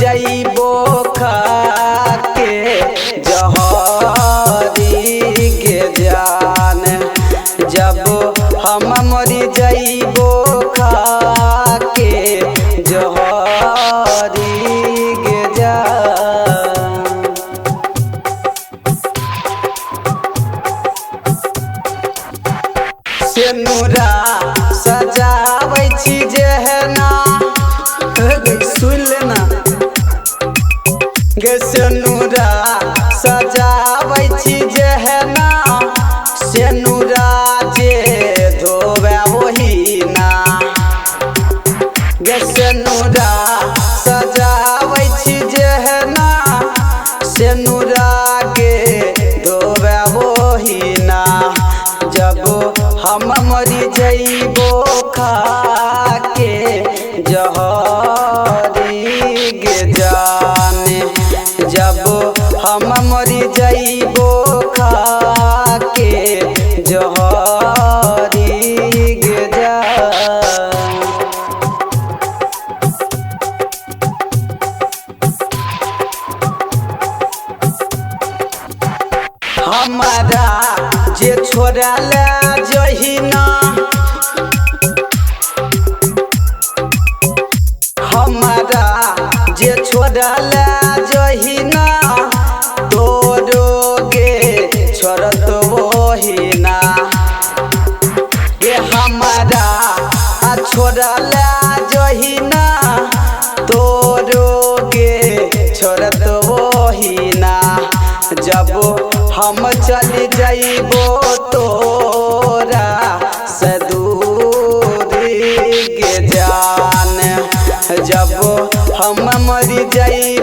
जाइबो खाके जहरी के जान। जब हम मर जाइबो खाके जहरी के जान। सेनुरा सजाबै छी जेहना सुन लेना गे सेनुरा सजाबै छी जेहना सेनुरा जे धोबे वही ना। गे सेनुरा सजाबै छी जेहना सेनुरा के धोबे वही ना। जब हम मर जाइबो खाके जहरी के जान। जब हम मर जाइबो खाके जहरी के जान। हमारा जे छोड़ला जहिना हमारा जे छोड़ला जहिना तोरो गे छोड़त वही ना। गे हमारा छोड़ला जहिना तोरो गे छोड़त वही ना। जब हम चल जाइबो तोरा से दूर के जान। जब हम मर जाइबो